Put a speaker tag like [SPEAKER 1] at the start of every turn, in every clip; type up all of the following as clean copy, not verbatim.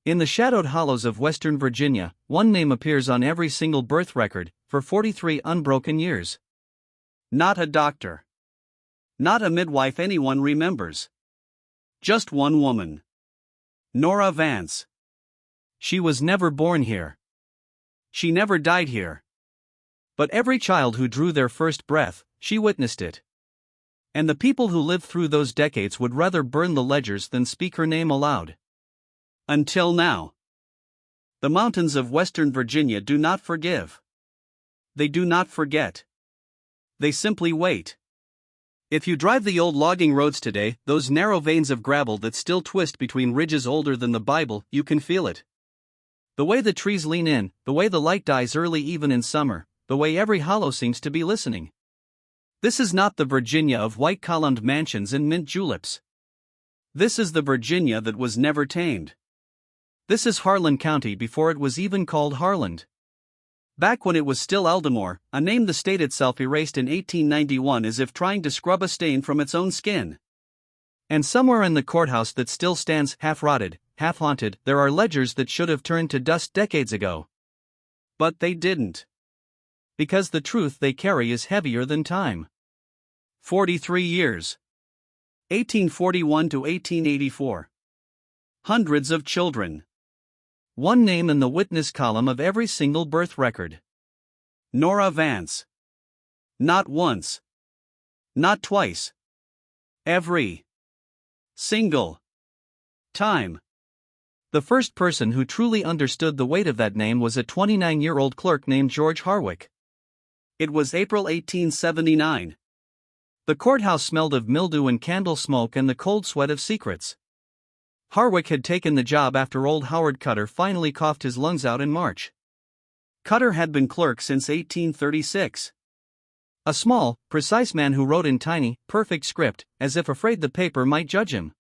[SPEAKER 1] In the shadowed hollows of Western Virginia, one name appears on every single birth record, for 43 unbroken years. Not a doctor. Not a midwife anyone remembers. Just one woman. Norah Vance. She was never born here. She never died here. But every child who drew their first breath, she witnessed it. And the people who lived through those decades would rather burn the ledgers than speak her name aloud. Until now. The mountains of Western Virginia do not forgive. They do not forget. They simply wait. If you drive the old logging roads today, those narrow veins of gravel that still twist between ridges older than the Bible, you can feel it. The way the trees lean in, the way the light dies early even in summer, the way every hollow seems to be listening. This is not the Virginia of white-columned mansions and mint juleps. This is the Virginia that was never tamed. This is Harlan County before it was even called Harland. Back when it was still Aldemore, a name the state itself erased in 1891 as if trying to scrub a stain from its own skin. And somewhere in the courthouse that still stands half-rotted, half-haunted, there are ledgers that should have turned to dust decades ago. But they didn't. Because the truth they carry is heavier than time. 43 years. 1841 to 1884. Hundreds of children. One name in the witness column of every single birth record. Norah Vance. Not once. Not twice. Every single time. The first person who truly understood the weight of that name was a 29-year-old clerk named George Harwick. It was April 1879. The courthouse smelled of mildew and candle smoke and the cold sweat of secrets. Harwick had taken the job after old Howard Cutter finally coughed his lungs out in March. Cutter had been clerk since 1836. A small, precise man who wrote in tiny, perfect script, as if afraid the paper might judge him.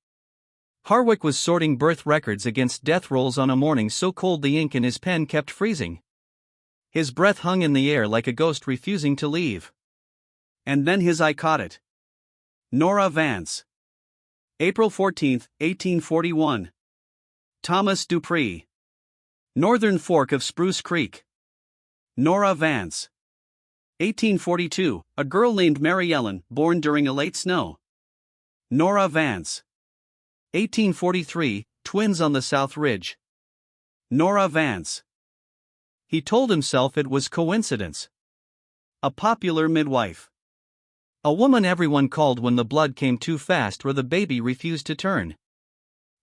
[SPEAKER 1] Harwick was sorting birth records against death rolls on a morning so cold the ink in his pen kept freezing. His breath hung in the air like a ghost refusing to leave. And then his eye caught it. Norah Vance. April 14, 1841. Thomas Dupree. Northern Fork of Spruce Creek. Norah Vance. 1842, a girl named Mary Ellen, born during a late snow. Norah Vance. 1843, twins on the South Ridge. Norah Vance. He told himself it was coincidence. A popular midwife. A woman everyone called when the blood came too fast or the baby refused to turn.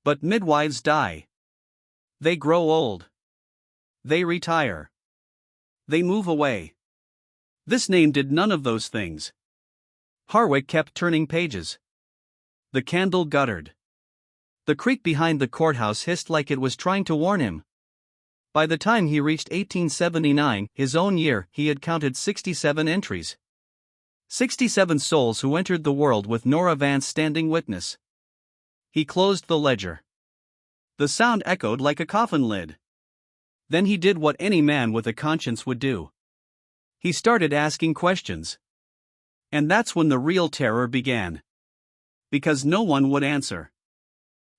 [SPEAKER 1] But midwives die. They grow old. They retire. They move away. This name did none of those things. Harwick kept turning pages. The candle guttered. The creek behind the courthouse hissed like it was trying to warn him. By the time he reached 1879, his own year, he had counted 67 entries. 67 souls who entered the world with Norah Vance standing witness. He closed the ledger. The sound echoed like a coffin lid. Then he did what any man with a conscience would do. He started asking questions. And that's when the real terror began. Because no one would answer.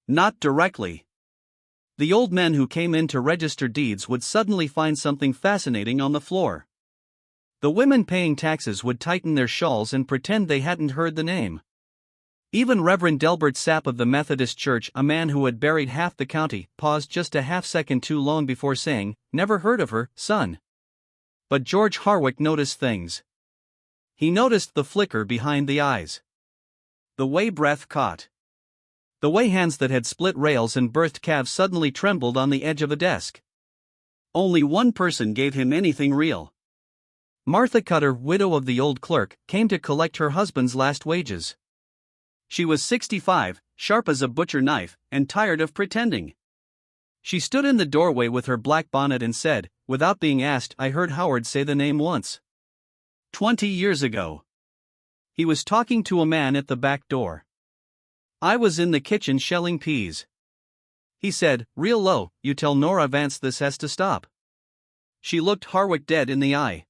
[SPEAKER 1] Not directly. The old men who came in to register deeds would suddenly find something fascinating on the floor. The women paying taxes would tighten their shawls and pretend they hadn't heard the name. Even Reverend Delbert Sapp of the Methodist Church, a man who had buried half the county, paused just a half-second too long before saying, "Never heard of her, son." But George Harwick noticed things. He noticed the flicker behind the eyes. The way breath caught. The way hands that had split rails and birthed calves suddenly trembled on the edge of a desk. Only one person gave him anything real. Martha Cutter, widow of the old clerk, came to collect her husband's last wages. She was 65, sharp as a butcher knife, and tired of pretending. She stood in the doorway with her black bonnet and said, without being asked, "I heard Howard say the name once. 20 years ago. He was talking to a man at the back door. I was in the kitchen shelling peas. He said, real low, 'You tell Norah Vance this has to stop.'" She looked Harwick dead in the eye.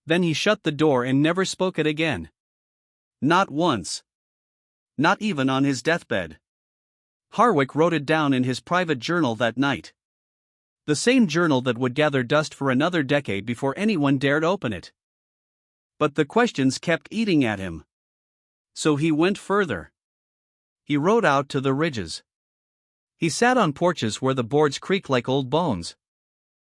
[SPEAKER 1] Then he shut the door and never spoke it again. Not once. Not even on his deathbed. Harwick wrote it down in his private journal that night. The same journal that would gather dust for another decade before anyone dared open it. But the questions kept eating at him. So he went further. He rode out to the ridges. He sat on porches where the boards creaked like old bones.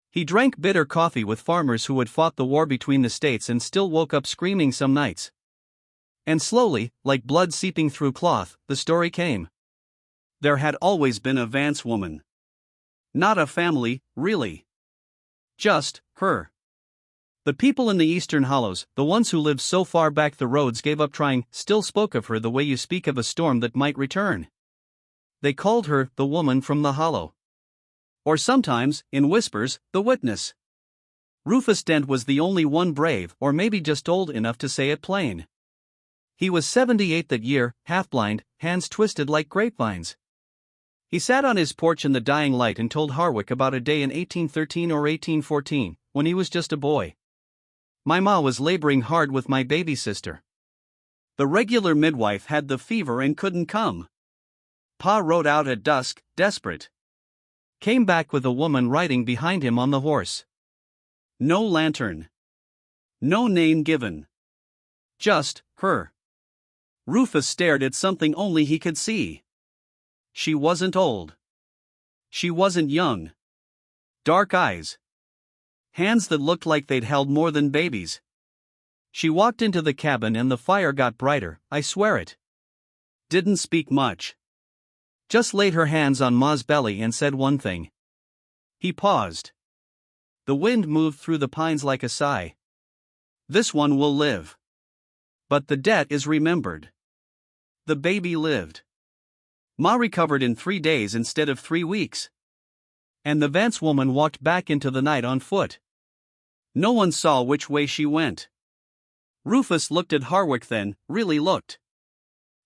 [SPEAKER 1] He drank bitter coffee with farmers who had fought the war between the states and still woke up screaming some nights. And slowly, like blood seeping through cloth, the story came. There had always been a Vance woman. Not a family, really. Just her. The people in the eastern hollows, the ones who lived so far back the roads gave up trying, still spoke of her the way you speak of a storm that might return. They called her the woman from the hollow. Or sometimes, in whispers, the witness. Rufus Dent was the only one brave, or maybe just old enough to say it plain. He was 78 that year, half-blind, hands twisted like grapevines. He sat on his porch in the dying light and told Harwick about a day in 1813 or 1814, when he was just a boy. My ma was laboring hard with my baby sister. The regular midwife had the fever and couldn't come. Pa rode out at dusk, desperate. Came back with a woman riding behind him on the horse. No lantern. No name given. Just her. Rufus stared at something only he could see. She wasn't old. She wasn't young. Dark eyes. Hands that looked like they'd held more than babies. She walked into the cabin and the fire got brighter, I swear it. Didn't speak much. Just laid her hands on Ma's belly and said one thing. He paused. The wind moved through the pines like a sigh. This one will live. But the debt is remembered. The baby lived. Ma recovered in 3 days instead of 3 weeks. And the Vance woman walked back into the night on foot. No one saw which way she went. Rufus looked at Harwick then, really looked.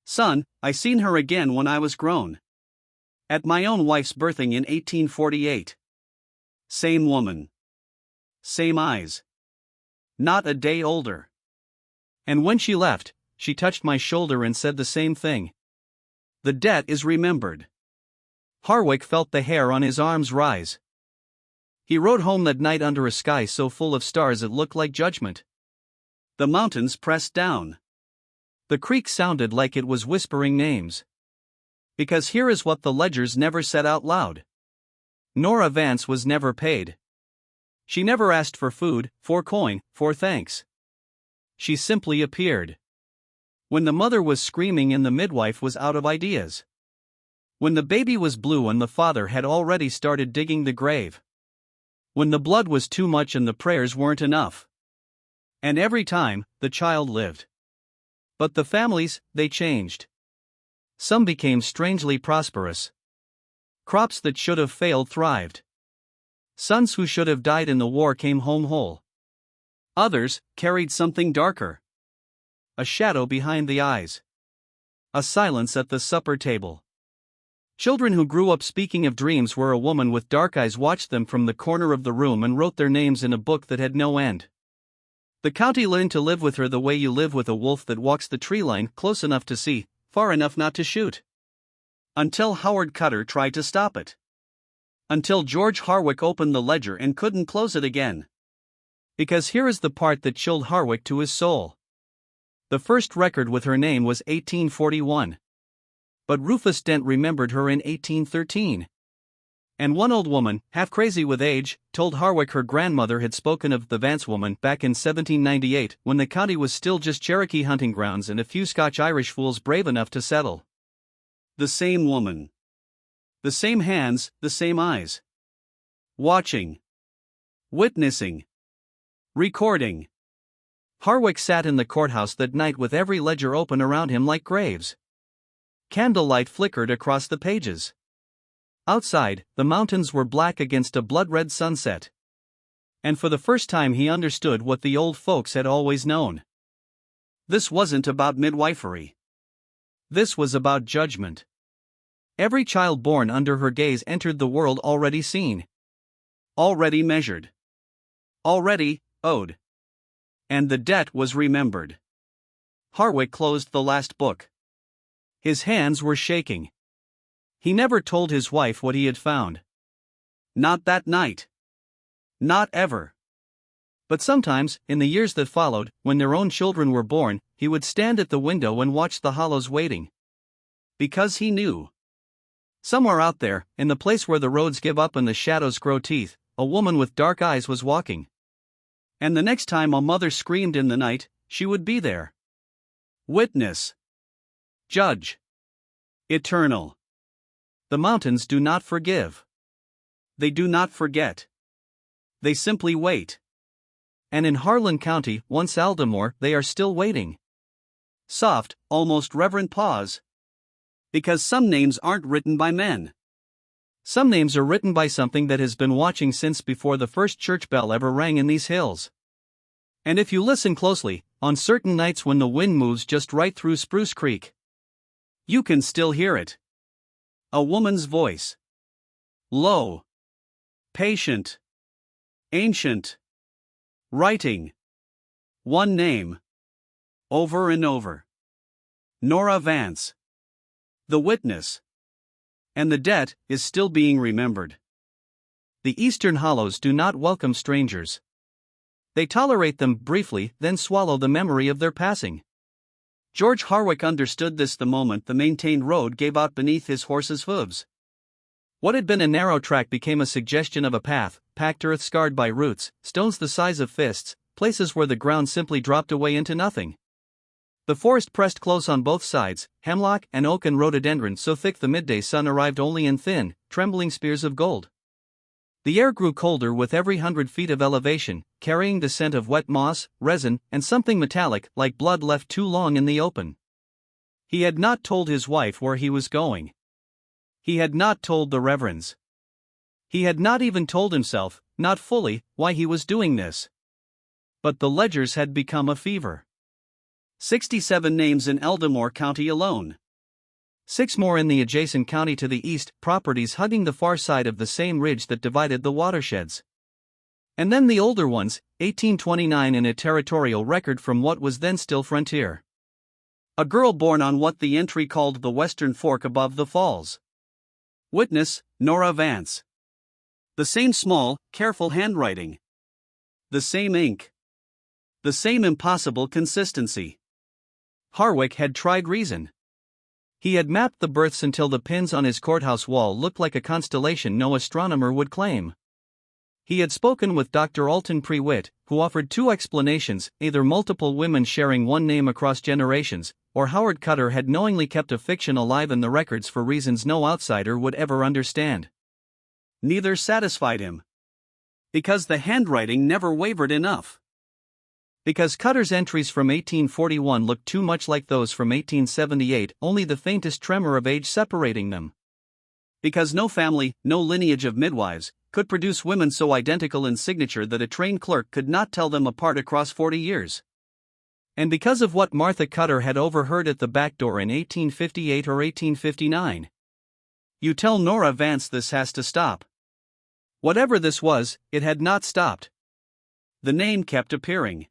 [SPEAKER 1] Son, I seen her again when I was grown. At my own wife's birthing in 1848. Same woman. Same eyes. Not a day older. And when she left, she touched my shoulder and said the same thing. The debt is remembered. Harwick felt the hair on his arms rise. He rode home that night under a sky so full of stars it looked like judgment. The mountains pressed down. The creek sounded like it was whispering names. Because here is what the ledgers never said out loud. Norah Vance was never paid. She never asked for food, for coin, for thanks. She simply appeared. When the mother was screaming and the midwife was out of ideas. When the baby was blue and the father had already started digging the grave. When the blood was too much and the prayers weren't enough. And every time, the child lived. But the families, they changed. Some became strangely prosperous. Crops that should have failed thrived. Sons who should have died in the war came home whole. Others carried something darker. A shadow behind the eyes. A silence at the supper table. Children who grew up speaking of dreams where a woman with dark eyes watched them from the corner of the room and wrote their names in a book that had no end. The county learned to live with her the way you live with a wolf that walks the tree line, close enough to see, far enough not to shoot. Until Howard Cutter tried to stop it. Until George Harwick opened the ledger and couldn't close it again. Because here is the part that chilled Harwick to his soul. The first record with her name was 1841. But Rufus Dent remembered her in 1813. And one old woman, half crazy with age, told Harwick her grandmother had spoken of the Vance woman back in 1798 when the county was still just Cherokee hunting grounds and a few Scotch-Irish fools brave enough to settle. The same woman. The same hands, the same eyes. Watching. Witnessing. Recording. Harwick sat in the courthouse that night with every ledger open around him like graves. Candlelight flickered across the pages. Outside, the mountains were black against a blood-red sunset. And for the first time he understood what the old folks had always known. This wasn't about midwifery. This was about judgment. Every child born under her gaze entered the world already seen. Already measured. Already owed. And the debt was remembered. Harwick closed the last book. His hands were shaking. He never told his wife what he had found. Not that night. Not ever. But sometimes, in the years that followed, when their own children were born, he would stand at the window and watch the hollows waiting. Because he knew. Somewhere out there, in the place where the roads give up and the shadows grow teeth, a woman with dark eyes was walking. And the next time a mother screamed in the night, she would be there. Witness. Judge. Eternal. The mountains do not forgive. They do not forget. They simply wait. And in Harlan County, once Aldermore, they are still waiting. Soft, almost reverent pause. Because some names aren't written by men. Some names are written by something that has been watching since before the first church bell ever rang in these hills. And if you listen closely, on certain nights when the wind moves just right through Spruce Creek, you can still hear it. A woman's voice. Low. Patient. Ancient. Writing. One name. Over and over. Norah Vance. The witness. And the debt is still being remembered. The Eastern Hollows do not welcome strangers. They tolerate them briefly, then swallow the memory of their passing. George Harwick understood this the moment the maintained road gave out beneath his horse's hooves. What had been a narrow track became a suggestion of a path, packed earth scarred by roots, stones the size of fists, places where the ground simply dropped away into nothing. The forest pressed close on both sides, hemlock and oak and rhododendron so thick the midday sun arrived only in thin, trembling spears of gold. The air grew colder with every 100 feet of elevation, carrying the scent of wet moss, resin, and something metallic like blood left too long in the open. He had not told his wife where he was going. He had not told the reverends. He had not even told himself, not fully, why he was doing this. But the ledgers had become a fever. 67 names in Aldermore County alone. 6 more in the adjacent county to the east, properties hugging the far side of the same ridge that divided the watersheds. And then the older ones, 1829 in a territorial record from what was then still frontier. A girl born on what the entry called the Western Fork above the falls. Witness, Norah Vance. The same small, careful handwriting. The same ink. The same impossible consistency. Harwick had tried reason. He had mapped the births until the pins on his courthouse wall looked like a constellation no astronomer would claim. He had spoken with Dr. Alton Prewitt, who offered 2 explanations, either multiple women sharing one name across generations, or Howard Cutter had knowingly kept a fiction alive in the records for reasons no outsider would ever understand. Neither satisfied him. Because the handwriting never wavered enough. Because Cutter's entries from 1841 looked too much like those from 1878, only the faintest tremor of age separating them. Because no family, no lineage of midwives, could produce women so identical in signature that a trained clerk could not tell them apart across 40 years. And because of what Martha Cutter had overheard at the back door in 1858 or 1859. You tell Norah Vance this has to stop. Whatever this was, it had not stopped. The name kept appearing.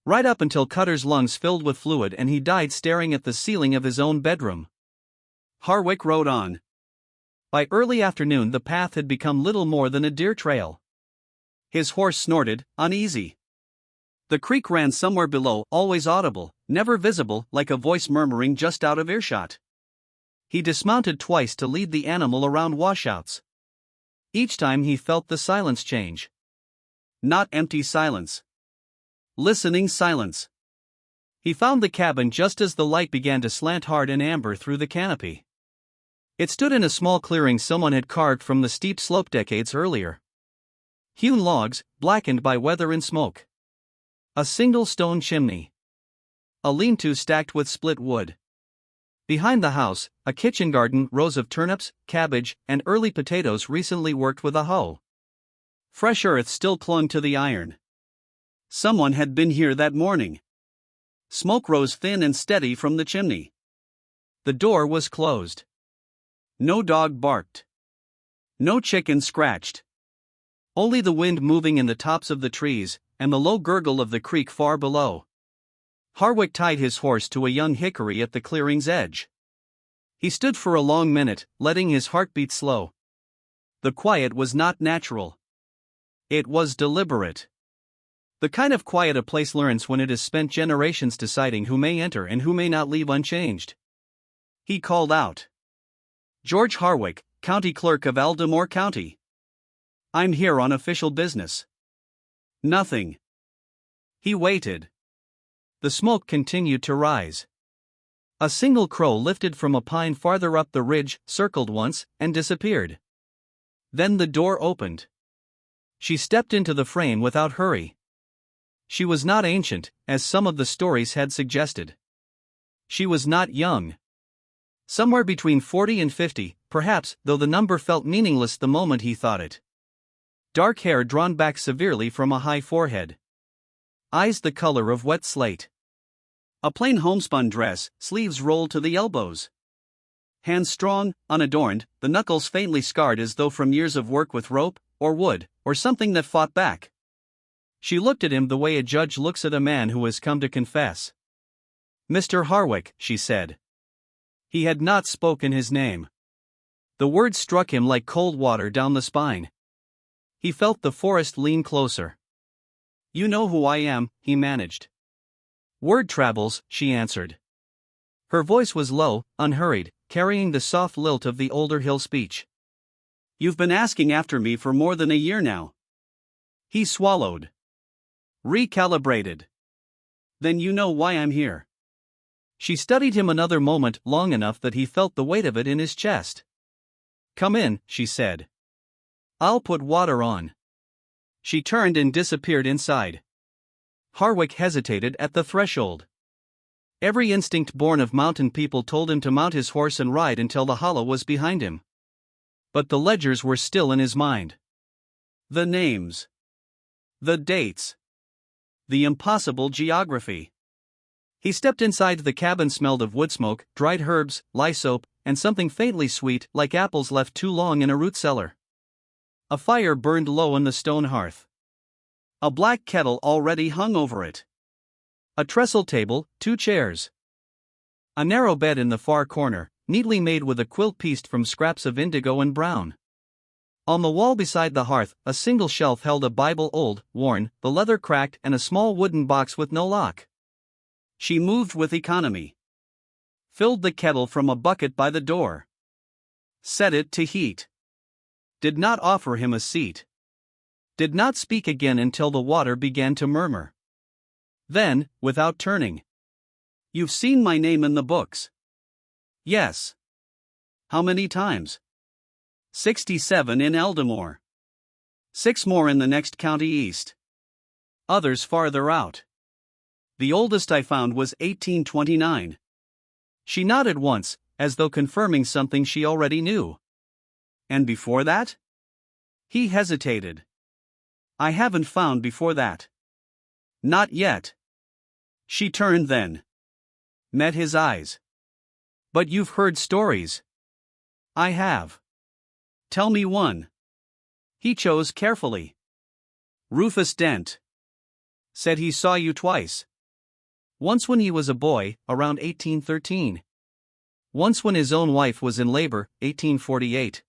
[SPEAKER 1] Right up until Cutter's lungs filled with fluid and he died staring at the ceiling of his own bedroom. Harwick rode on. By early afternoon the path had become little more than a deer trail. His horse snorted, uneasy. The creek ran somewhere below, always audible, never visible, like a voice murmuring just out of earshot. He dismounted twice to lead the animal around washouts. Each time he felt the silence change. Not empty silence. Listening silence. He found the cabin just as the light began to slant hard and amber through the canopy. It stood in a small clearing someone had carved from the steep slope decades earlier. Hewn logs, blackened by weather and smoke. A single stone chimney. A lean-to stacked with split wood. Behind the house, a kitchen garden, rows of turnips, cabbage, and early potatoes recently worked with a hoe. Fresh earth still clung to the iron. Someone had been here that morning. Smoke rose thin and steady from the chimney. The door was closed. No dog barked. No chicken scratched. Only the wind moving in the tops of the trees, and the low gurgle of the creek far below. Harwick tied his horse to a young hickory at the clearing's edge. He stood for a long minute, letting his heartbeat slow. The quiet was not natural. It was deliberate. The kind of quiet a place learns when it has spent generations deciding who may enter and who may not leave unchanged. He called out. "George Harwick, County Clerk of Aldermore County. I'm here on official business." Nothing. He waited. The smoke continued to rise. A single crow lifted from a pine farther up the ridge, circled once, and disappeared. Then the door opened. She stepped into the frame without hurry. She was not ancient, as some of the stories had suggested. She was not young. Somewhere between 40 and 50, perhaps, though the number felt meaningless the moment he thought it. Dark hair drawn back severely from a high forehead. Eyes the color of wet slate. A plain homespun dress, sleeves rolled to the elbows. Hands strong, unadorned, the knuckles faintly scarred as though from years of work with rope, or wood, or something that fought back. She looked at him the way a judge looks at a man who has come to confess. "Mr. Harwick," she said. He had not spoken his name. The words struck him like cold water down the spine. He felt the forest lean closer. "You know who I am," he managed. "Word travels," she answered. Her voice was low, unhurried, carrying the soft lilt of the older hill speech. "You've been asking after me for more than a year now." He swallowed. Recalibrated. "Then you know why I'm here." She studied him another moment, long enough that he felt the weight of it in his chest. "Come in," she said. "I'll put water on." She turned and disappeared inside. Harwick hesitated at the threshold. Every instinct born of mountain people told him to mount his horse and ride until the hollow was behind him. But the ledgers were still in his mind. The names. The dates. The impossible geography. He stepped inside. The cabin smelled of wood smoke, dried herbs, lye soap, and something faintly sweet, like apples left too long in a root cellar. A fire burned low on the stone hearth. A black kettle already hung over it. A trestle table, 2 chairs. A narrow bed in the far corner, neatly made with a quilt pieced from scraps of indigo and brown. On the wall beside the hearth, a single shelf held a Bible, old, worn, the leather cracked, and a small wooden box with no lock. She moved with economy. Filled the kettle from a bucket by the door. Set it to heat. Did not offer him a seat. Did not speak again until the water began to murmur. Then, without turning. "You've seen my name in the books." "Yes." "How many times?" 67 in Aldermore. 6 more in the next county east. Others farther out. The oldest I found was 1829. She nodded once, as though confirming something she already knew. "And before that?" He hesitated. "I haven't found before that." "Not yet." She turned then. Met his eyes. "But you've heard stories." "I have." "Tell me one." He chose carefully. "Rufus Dent. Said he saw you twice. Once when he was a boy, around 1813. Once when his own wife was in labor, 1848.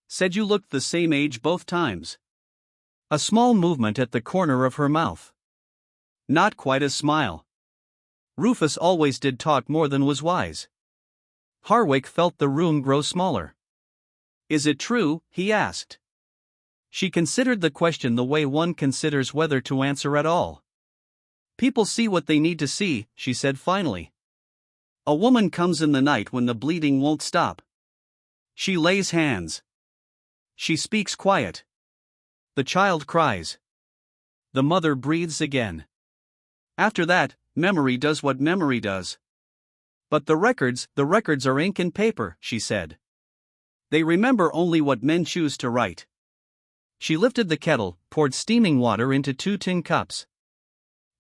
[SPEAKER 1] Said you looked the same age both times." A small movement at the corner of her mouth. Not quite a smile. Rufus always did talk more than was wise. Harwick felt the room grow smaller. "Is it true?" he asked. She considered the question the way one considers whether to answer at all. "People see what they need to see," she said finally. "A woman comes in the night when the bleeding won't stop. She lays hands. She speaks quiet. The child cries. The mother breathes again. After that, memory does what memory does. But the records are ink and paper," she said. "They remember only what men choose to write." She lifted the kettle, poured steaming water into 2 tin cups.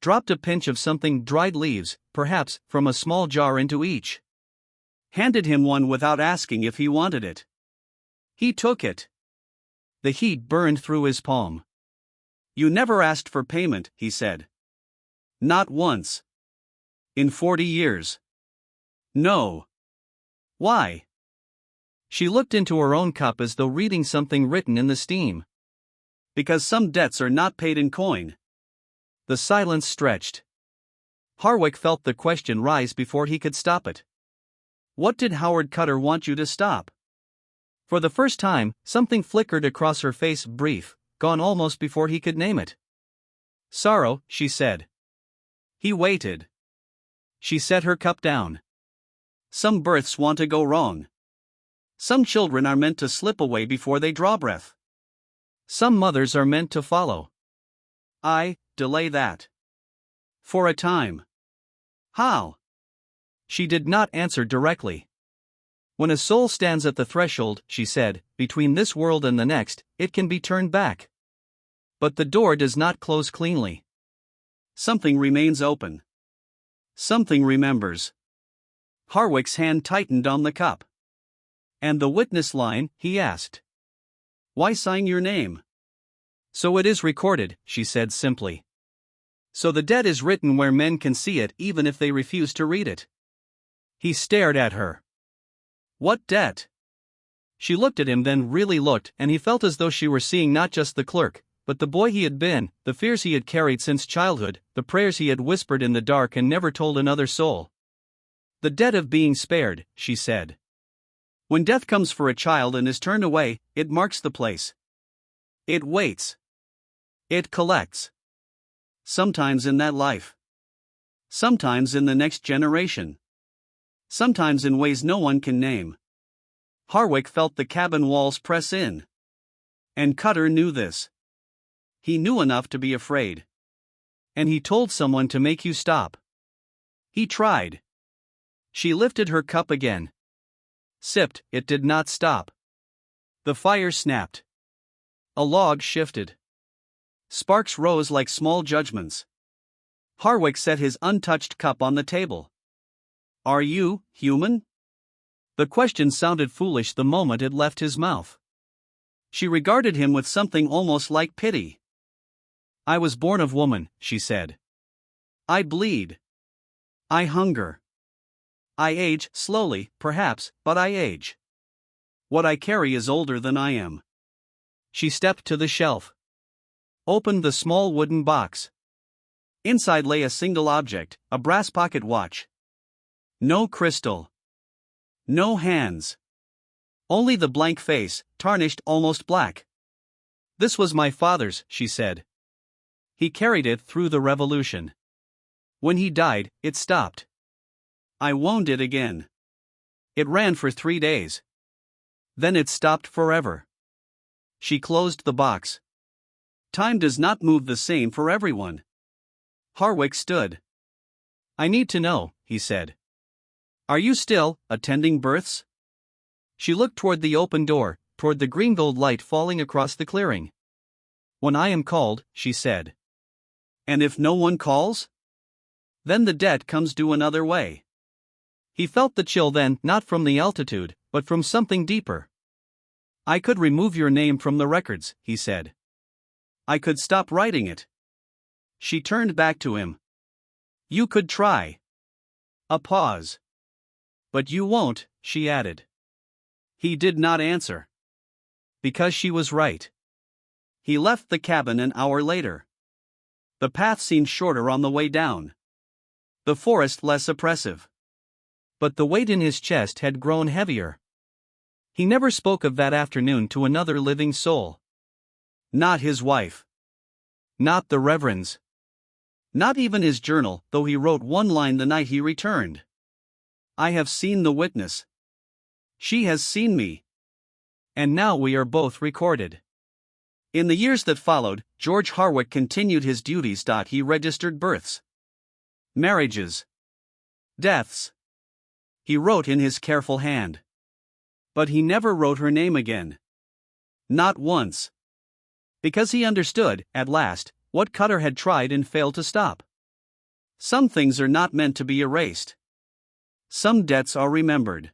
[SPEAKER 1] Dropped a pinch of something, dried leaves, perhaps, from a small jar into each. Handed him one without asking if he wanted it. He took it. The heat burned through his palm. "You never asked for payment," he said. "Not once. In 40 years. No." Why? She looked into her own cup as though reading something written in the steam. Because some debts are not paid in coin. The silence stretched. Harwick felt the question rise before he could stop it. What did Howard Cutter want you to stop? For the first time, something flickered across her face, brief, gone almost before he could name it. Sorrow, she said. He waited. She set her cup down. Some births want to go wrong. Some children are meant to slip away before they draw breath. Some mothers are meant to follow. I delay that. For a time. How? She did not answer directly. When a soul stands at the threshold, she said, between this world and the next, it can be turned back. But the door does not close cleanly. Something remains open. Something remembers. Harwick's hand tightened on the cup. And the witness line, he asked. Why sign your name? So it is recorded, she said simply. So the debt is written where men can see it even if they refuse to read it. He stared at her. What debt? She looked at him, then really looked, and he felt as though she were seeing not just the clerk, but the boy he had been, the fears he had carried since childhood, the prayers he had whispered in the dark and never told another soul. The debt of being spared, she said. When death comes for a child and is turned away, it marks the place. It waits. It collects. Sometimes in that life. Sometimes in the next generation. Sometimes in ways no one can name. Harwick felt the cabin walls press in. And Cutter knew this. He knew enough to be afraid. And he told someone to make you stop. He tried. She lifted her cup again. Sipped, it did not stop. The fire snapped. A log shifted. Sparks rose like small judgments. Harwick set his untouched cup on the table. Are you human? The question sounded foolish the moment it left his mouth. She regarded him with something almost like pity. I was born of woman, she said. I bleed. I hunger. I age, slowly, perhaps, but I age. What I carry is older than I am. She stepped to the shelf. Opened the small wooden box. Inside lay a single object, a brass pocket watch. No crystal. No hands. Only the blank face, tarnished almost black. This was my father's, she said. He carried it through the revolution. When he died, it stopped. I wound it again. It ran for 3 days. Then it stopped forever. She closed the box. Time does not move the same for everyone. Harwick stood. I need to know, he said. Are you still attending births? She looked toward the open door, toward the green gold light falling across the clearing. When I am called, she said. And if no one calls? Then the debt comes due another way. He felt the chill then, not from the altitude, but from something deeper. I could remove your name from the records, he said. I could stop writing it. She turned back to him. You could try. A pause. But you won't, she added. He did not answer. Because she was right. He left the cabin an hour later. The path seemed shorter on the way down. The forest less oppressive. But the weight in his chest had grown heavier. He never spoke of that afternoon to another living soul. Not his wife. Not the Reverends. Not even his journal, though he wrote one line the night he returned. I have seen the witness. She has seen me. And now we are both recorded. In the years that followed, George Harwick continued his duties. He registered births, marriages, deaths. He wrote in his careful hand. But he never wrote her name again. Not once. Because he understood, at last, what Cutter had tried and failed to stop. Some things are not meant to be erased. Some debts are remembered.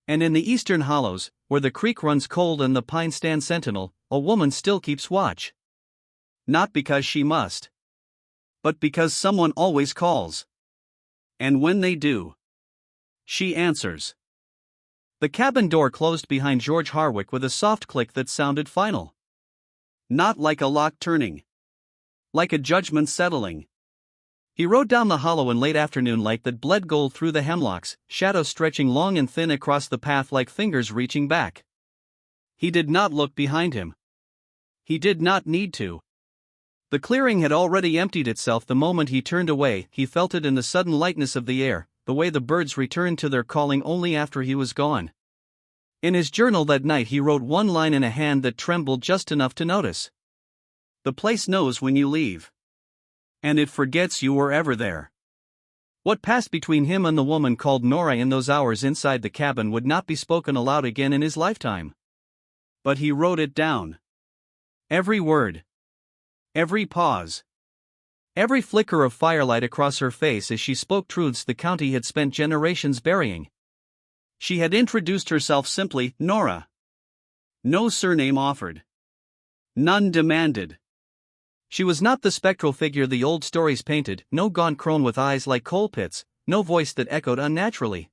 [SPEAKER 1] And in the eastern hollows, where the creek runs cold and the pines stand sentinel, a woman still keeps watch. Not because she must. But because someone always calls. And when they do, she answers. The cabin door closed behind George Harwick with a soft click that sounded final. Not like a lock turning. Like a judgment settling. He rode down the hollow in late afternoon light that bled gold through the hemlocks, shadows stretching long and thin across the path like fingers reaching back. He did not look behind him. He did not need to. The clearing had already emptied itself the moment he turned away. He felt it in the sudden lightness of the air, the way the birds returned to their calling only after he was gone. In his journal that night he wrote one line in a hand that trembled just enough to notice. The place knows when you leave. And it forgets you were ever there. What passed between him and the woman called Norah in those hours inside the cabin would not be spoken aloud again in his lifetime. But he wrote it down. Every word. Every pause. Every flicker of firelight across her face as she spoke truths the county had spent generations burying. She had introduced herself simply, Norah. No surname offered. None demanded. She was not the spectral figure the old stories painted, no gaunt crone with eyes like coal pits, no voice that echoed unnaturally.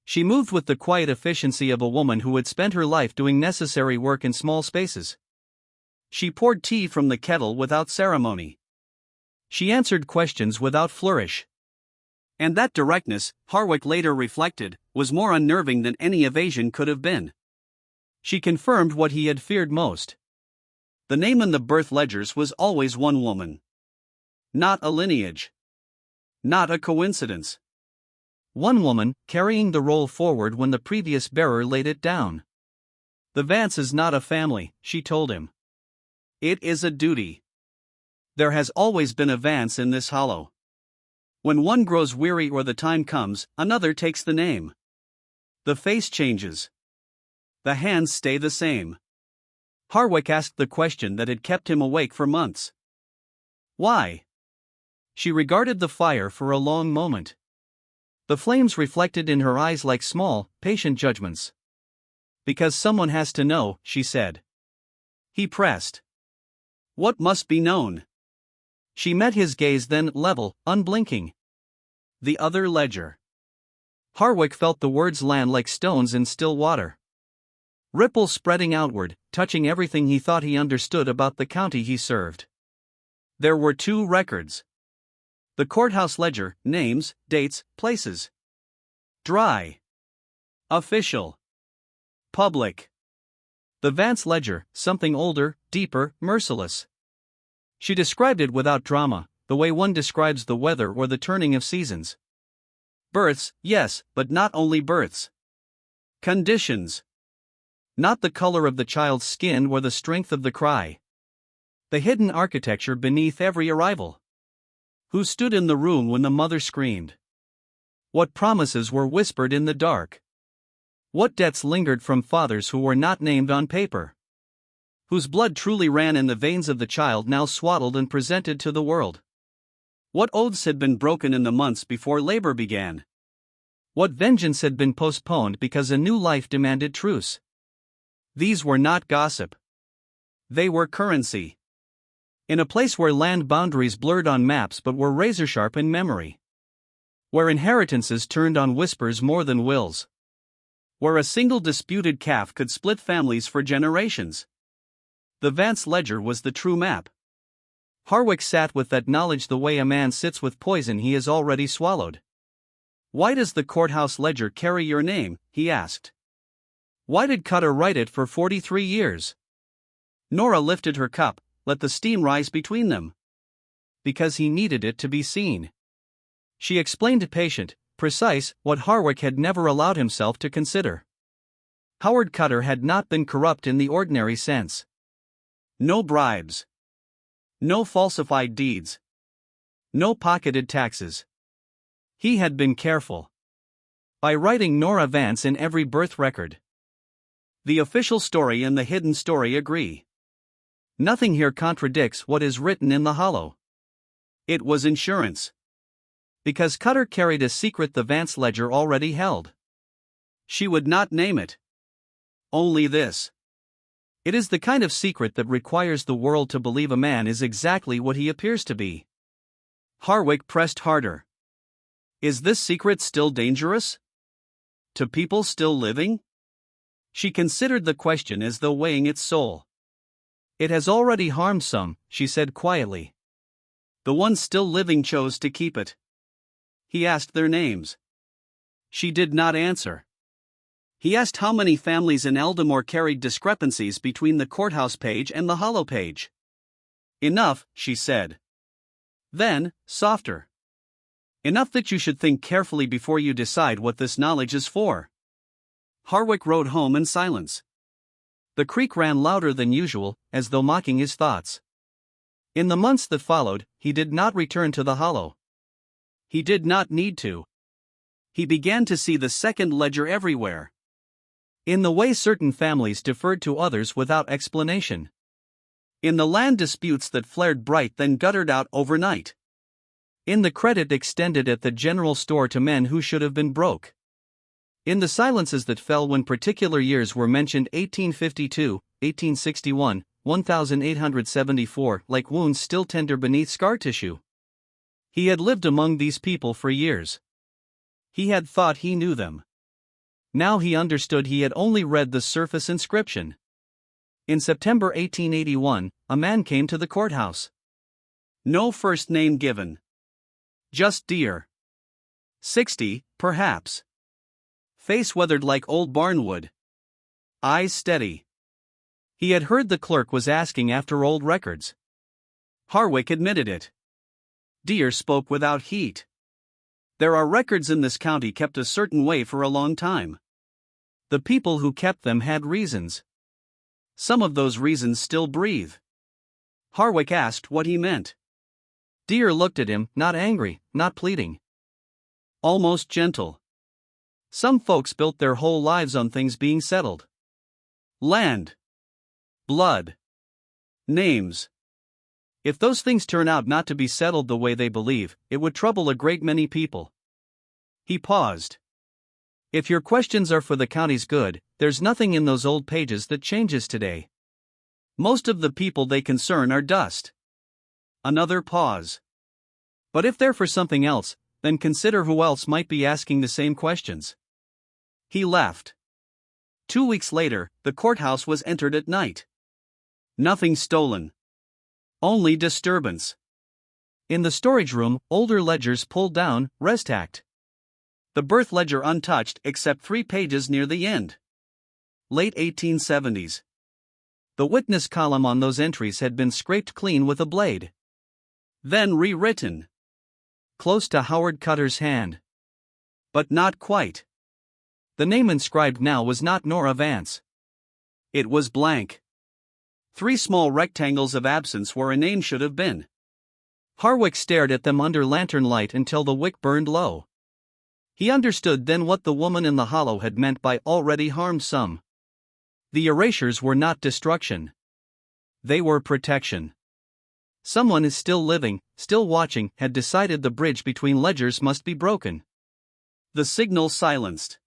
[SPEAKER 1] She moved with the quiet efficiency of a woman who had spent her life doing necessary work in small spaces. She poured tea from the kettle without ceremony. She answered questions without flourish. And that directness, Harwick later reflected, was more unnerving than any evasion could have been. She confirmed what he had feared most. The name in the birth ledgers was always one woman. Not a lineage. Not a coincidence. One woman, carrying the roll forward when the previous bearer laid it down. The Vance is not a family, she told him. It is a duty. There has always been a Vance in this hollow. When one grows weary or the time comes, another takes the name. The face changes. The hands stay the same. Harwick asked the question that had kept him awake for months. Why? She regarded the fire for a long moment. The flames reflected in her eyes like small, patient judgments. Because someone has to know, she said. He pressed. What must be known? She met his gaze then, level, unblinking. The other ledger. Harwick felt the words land like stones in still water. Ripples spreading outward, touching everything he thought he understood about the county he served. There were two records. The courthouse ledger, names, dates, places. Dry. Official. Public. The Vance ledger, something older, deeper, merciless. She described it without drama, the way one describes the weather or the turning of seasons. Births, yes, but not only births. Conditions. Not the color of the child's skin or the strength of the cry. The hidden architecture beneath every arrival. Who stood in the room when the mother screamed? What promises were whispered in the dark? What debts lingered from fathers who were not named on paper? Whose blood truly ran in the veins of the child now swaddled and presented to the world? What oaths had been broken in the months before labor began? What vengeance had been postponed because a new life demanded truce? These were not gossip. They were currency. In a place where land boundaries blurred on maps but were razor-sharp in memory. Where inheritances turned on whispers more than wills. Where a single disputed calf could split families for generations. The Vance ledger was the true map. Harwick sat with that knowledge the way a man sits with poison he has already swallowed. Why does the courthouse ledger carry your name? He asked. Why did Cutter write it for 43 years? Norah lifted her cup, let the steam rise between them. Because he needed it to be seen. She explained patient, precise, what Harwick had never allowed himself to consider. Howard Cutter had not been corrupt in the ordinary sense. No bribes. No falsified deeds. No pocketed taxes. He had been careful. By writing Norah Vance in every birth record. The official story and the hidden story agree. Nothing here contradicts what is written in the hollow. It was insurance. Because Cutter carried a secret the Vance ledger already held. She would not name it. Only this. It is the kind of secret that requires the world to believe a man is exactly what he appears to be. Harwick pressed harder. Is this secret still dangerous? To people still living? She considered the question as though weighing its soul. It has already harmed some, she said quietly. The ones still living chose to keep it. He asked their names. She did not answer. He asked how many families in Eldamore carried discrepancies between the courthouse page and the hollow page. Enough, she said. Then, softer. Enough that you should think carefully before you decide what this knowledge is for. Harwick rode home in silence. The creak ran louder than usual, as though mocking his thoughts. In the months that followed, he did not return to the hollow. He did not need to. He began to see the second ledger everywhere. In the way certain families deferred to others without explanation. In the land disputes that flared bright then guttered out overnight. In the credit extended at the general store to men who should have been broke. In the silences that fell when particular years were mentioned 1852, 1861, 1874 like wounds still tender beneath scar tissue. He had lived among these people for years. He had thought he knew them. Now he understood he had only read the surface inscription. In September 1881, a man came to the courthouse. No first name given. Just Deer. 60, perhaps. Face weathered like old barnwood. Eyes steady. He had heard the clerk was asking after old records. Harwick admitted it. Deer spoke without heat. There are records in this county kept a certain way for a long time. The people who kept them had reasons. Some of those reasons still breathe. Harwick asked what he meant. Deer looked at him, not angry, not pleading. Almost gentle. Some folks built their whole lives on things being settled. Land. Blood. Names. If those things turn out not to be settled the way they believe, it would trouble a great many people. He paused. If your questions are for the county's good, there's nothing in those old pages that changes today. Most of the people they concern are dust. Another pause. But if they're for something else, then consider who else might be asking the same questions. He left. 2 weeks later, the courthouse was entered at night. Nothing stolen. Only disturbance. In the storage room, older ledgers pulled down, res-tacked. The birth ledger untouched except 3 pages near the end. Late 1870s. The witness column on those entries had been scraped clean with a blade. Then rewritten. Close to Howard Cutter's hand. But not quite. The name inscribed now was not Norah Vance. It was blank. 3 small rectangles of absence where a name should have been. Harwick stared at them under lantern light until the wick burned low. He understood then what the woman in the hollow had meant by already harmed some. The erasures were not destruction. They were protection. Someone is still living, still watching, had decided the bridge between ledgers must be broken. The signal silenced.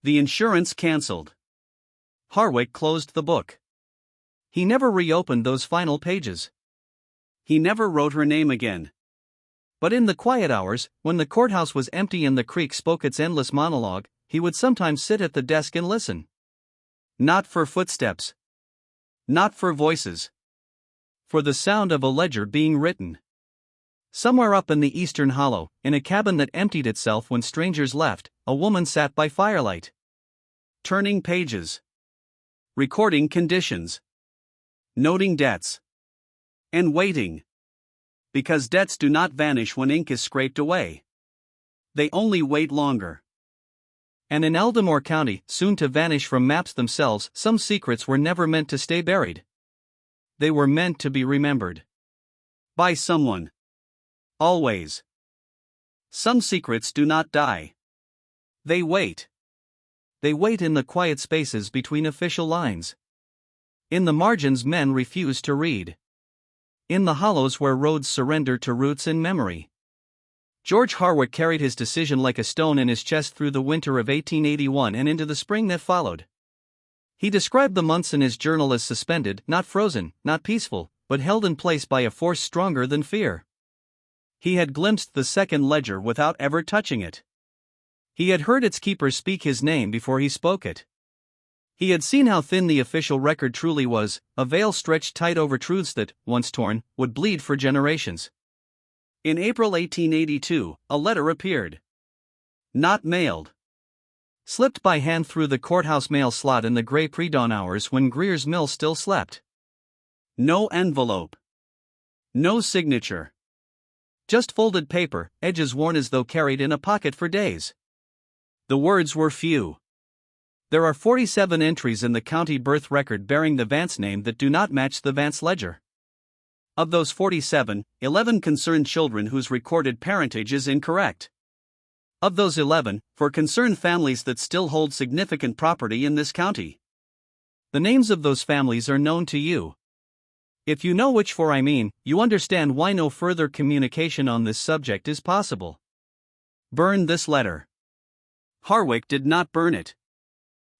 [SPEAKER 1] The insurance cancelled. Harwick closed the book. He never reopened those final pages. He never wrote her name again. But in the quiet hours, when the courthouse was empty and the creek spoke its endless monologue, he would sometimes sit at the desk and listen. Not for footsteps. Not for voices. For the sound of a ledger being written. Somewhere up in the eastern hollow, in a cabin that emptied itself when strangers left, a woman sat by firelight. Turning pages. Recording conditions. Noting debts. And waiting. Because debts do not vanish when ink is scraped away. They only wait longer. And in Eldamore County, soon to vanish from maps themselves, some secrets were never meant to stay buried. They were meant to be remembered. By someone. Always. Some secrets do not die. They wait. They wait in the quiet spaces between official lines. In the margins men refuse to read. In the hollows where roads surrender to roots in memory. George Harwick carried his decision like a stone in his chest through the winter of 1881 and into the spring that followed. He described the months in his journal as suspended, not frozen, not peaceful, but held in place by a force stronger than fear. He had glimpsed the second ledger without ever touching it. He had heard its keeper speak his name before he spoke it. He had seen how thin the official record truly was, a veil stretched tight over truths that, once torn, would bleed for generations. In April 1882, a letter appeared. Not mailed. Slipped by hand through the courthouse mail slot in the gray pre-dawn hours when Greer's mill still slept. No envelope. No signature. Just folded paper, edges worn as though carried in a pocket for days. The words were few. There are 47 entries in the county birth record bearing the Vance name that do not match the Vance ledger. Of those 47, 11 concern children whose recorded parentage is incorrect. Of those 11, for concerned families that still hold significant property in this county. The names of those families are known to you. If you know which four I mean, you understand why no further communication on this subject is possible. Burn this letter. Harwick did not burn it.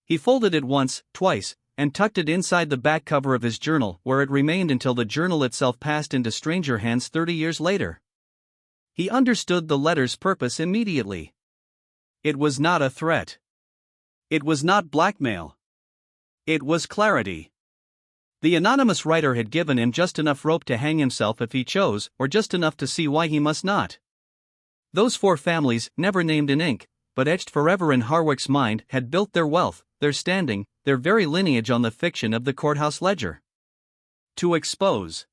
[SPEAKER 1] He folded it once, twice, and tucked it inside the back cover of his journal, where it remained until the journal itself passed into stranger hands 30 years later. He understood the letter's purpose immediately. It was not a threat. It was not blackmail. It was clarity. The anonymous writer had given him just enough rope to hang himself if he chose, or just enough to see why he must not. Those four families, never named in ink, but etched forever in Harwick's mind, had built their wealth, their standing, their very lineage on the fiction of the courthouse ledger. To expose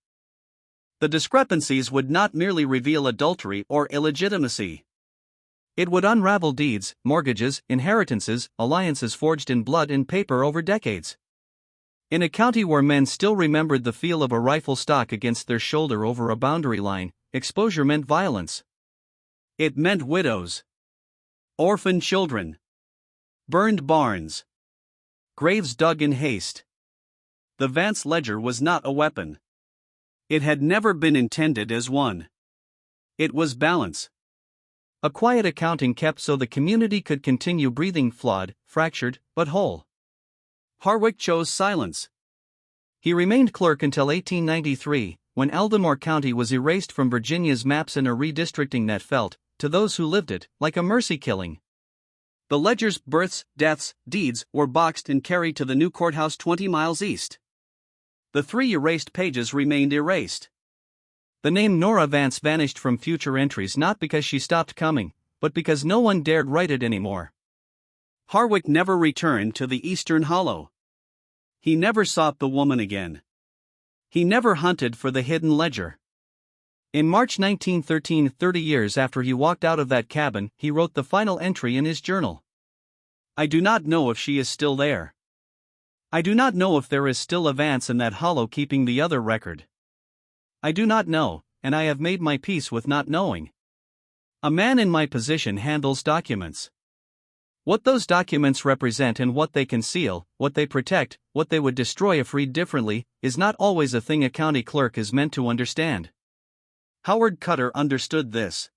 [SPEAKER 1] the discrepancies would not merely reveal adultery or illegitimacy. It would unravel deeds, mortgages, inheritances, alliances forged in blood and paper over decades. In a county where men still remembered the feel of a rifle stock against their shoulder over a boundary line, exposure meant violence. It meant widows, orphan children, burned barns, graves dug in haste. The Vance ledger was not a weapon. It had never been intended as one. It was balance. A quiet accounting kept so the community could continue breathing, flawed, fractured, but whole. Harwick chose silence. He remained clerk until 1893, when Eldamore County was erased from Virginia's maps in a redistricting that felt, to those who lived it, like a mercy killing. The ledger's births, deaths, deeds were boxed and carried to the new courthouse 20 miles east. The 3 erased pages remained erased. The name Norah Vance vanished from future entries not because she stopped coming, but because no one dared write it anymore. Harwick never returned to the Eastern Hollow. He never sought the woman again. He never hunted for the hidden ledger. In March 1913, 30 years after he walked out of that cabin, he wrote the final entry in his journal. I do not know if she is still there. I do not know if there is still a Vance in that hollow keeping the other record. I do not know, and I have made my peace with not knowing. A man in my position handles documents. What those documents represent and what they conceal, what they protect, what they would destroy if read differently, is not always a thing a county clerk is meant to understand. Howard Cutter understood this.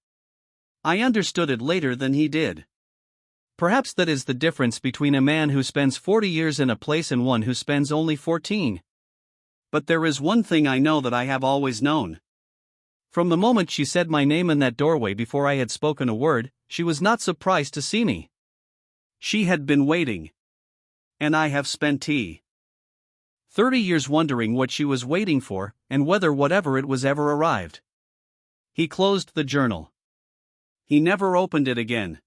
[SPEAKER 1] I understood it later than he did. Perhaps that is the difference between a man who spends 40 years in a place and one who spends only 14. But there is one thing I know that I have always known. From the moment she said my name in that doorway before I had spoken a word, she was not surprised to see me. She had been waiting. And I have spent 30 years wondering what she was waiting for, and whether whatever it was ever arrived. He closed the journal. He never opened it again.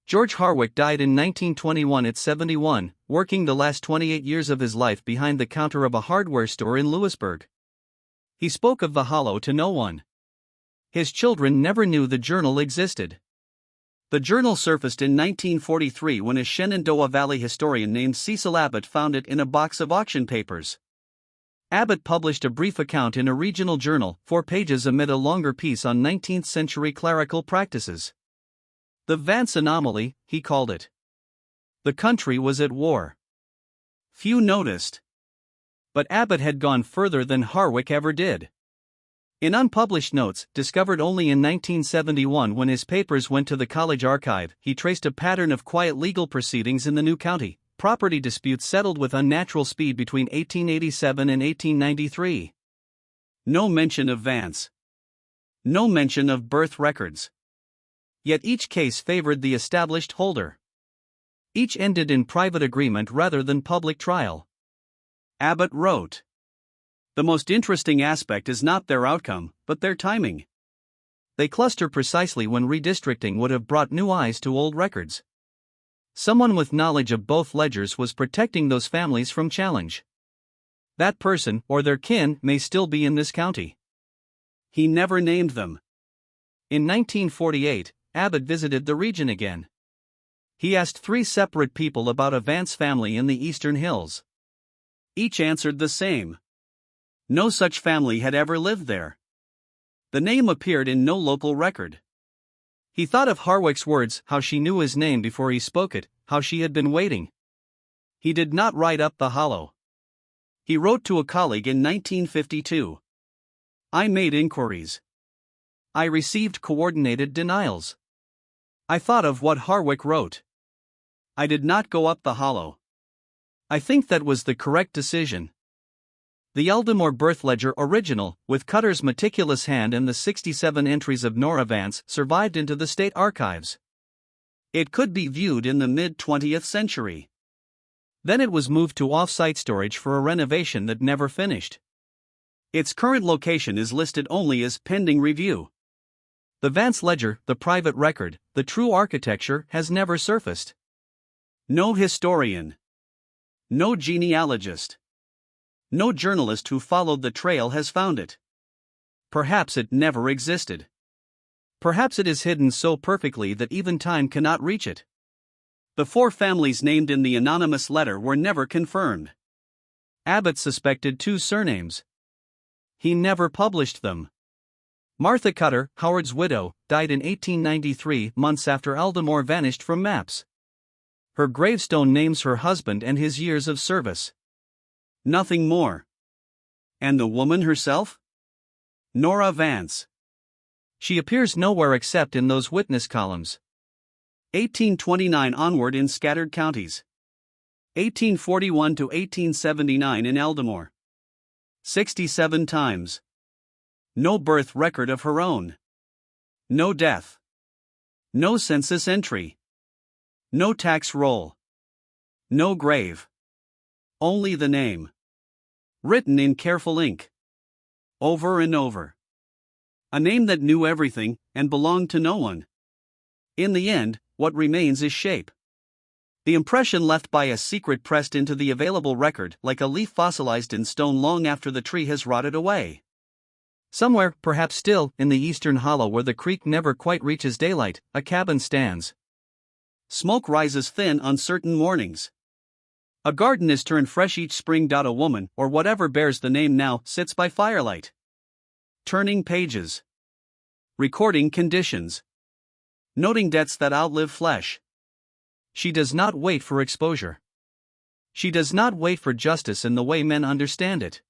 [SPEAKER 1] George Harwick died in 1921 at 71, working the last 28 years of his life behind the counter of a hardware store in Lewisburg. He spoke of the hollow to no one. His children never knew the journal existed. The journal surfaced in 1943 when a Shenandoah Valley historian named Cecil Abbott found it in a box of auction papers. Abbott published a brief account in a regional journal, 4 pages amid a longer piece on 19th-century clerical practices. The Vance anomaly, he called it. The country was at war. Few noticed. But Abbott had gone further than Harwick ever did. In unpublished notes, discovered only in 1971 when his papers went to the college archive, he traced a pattern of quiet legal proceedings in the new county, property disputes settled with unnatural speed between 1887 and 1893. No mention of Vance. No mention of birth records. Yet each case favored the established holder. Each ended in private agreement rather than public trial. Abbott wrote, "The most interesting aspect is not their outcome, but their timing. They cluster precisely when redistricting would have brought new eyes to old records. Someone with knowledge of both ledgers was protecting those families from challenge. That person or their kin may still be in this county." He never named them. In 1948, Abbott visited the region again. He asked 3 separate people about a Vance family in the Eastern Hills. Each answered the same. No such family had ever lived there. The name appeared in no local record. He thought of Harwick's words, how she knew his name before he spoke it, how she had been waiting. He did not write up the hollow. He wrote to a colleague in 1952. "I made inquiries. I received coordinated denials. I thought of what Harwick wrote. I did not go up the hollow. I think that was the correct decision." The Eldamore birth ledger original, with Cutter's meticulous hand and the 67 entries of Norah Vance, survived into the state archives. It could be viewed in the mid-20th century. Then it was moved to off-site storage for a renovation that never finished. Its current location is listed only as pending review. The Vance ledger, the private record, the true architecture, has never surfaced. No historian. No genealogist. No journalist who followed the trail has found it. Perhaps it never existed. Perhaps it is hidden so perfectly that even time cannot reach it. The 4 families named in the anonymous letter were never confirmed. Abbott suspected 2 surnames. He never published them. Martha Cutter, Howard's widow, died in 1893, months after Eldamore vanished from maps. Her gravestone names her husband and his years of service. Nothing more. And the woman herself? Norah Vance. She appears nowhere except in those witness columns. 1829 onward in scattered counties. 1841 to 1879 in Eldamore. 67 times. No birth record of her own. No death. No census entry. No tax roll. No grave. Only the name. Written in careful ink. Over and over. A name that knew everything and belonged to no one. In the end, what remains is shape. The impression left by a secret pressed into the available record, like a leaf fossilized in stone long after the tree has rotted away. Somewhere, perhaps still, in the eastern hollow where the creek never quite reaches daylight, a cabin stands. Smoke rises thin on certain mornings. A garden is turned fresh each spring. A woman, or whatever bears the name now, sits by firelight. Turning pages. Recording conditions. Noting debts that outlive flesh. She does not wait for exposure. She does not wait for justice in the way men understand it.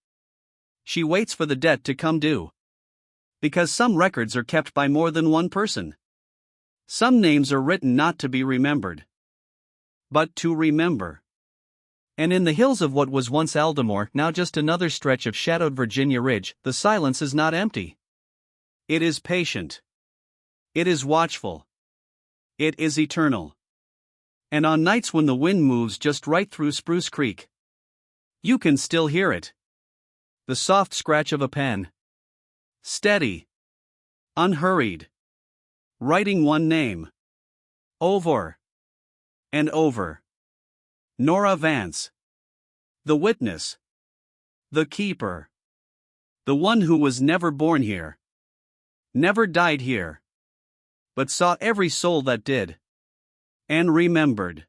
[SPEAKER 1] She waits for the debt to come due. Because some records are kept by more than one person. Some names are written not to be remembered, but to remember. And in the hills of what was once Eldamore, now just another stretch of shadowed Virginia ridge, the silence is not empty. It is patient. It is watchful. It is eternal. And on nights when the wind moves just right through Spruce Creek, you can still hear it. The soft scratch of a pen. Steady. Unhurried. Writing one name. Over. And over. Norah Vance. The witness. The keeper. The one who was never born here. Never died here. But saw every soul that did. And remembered.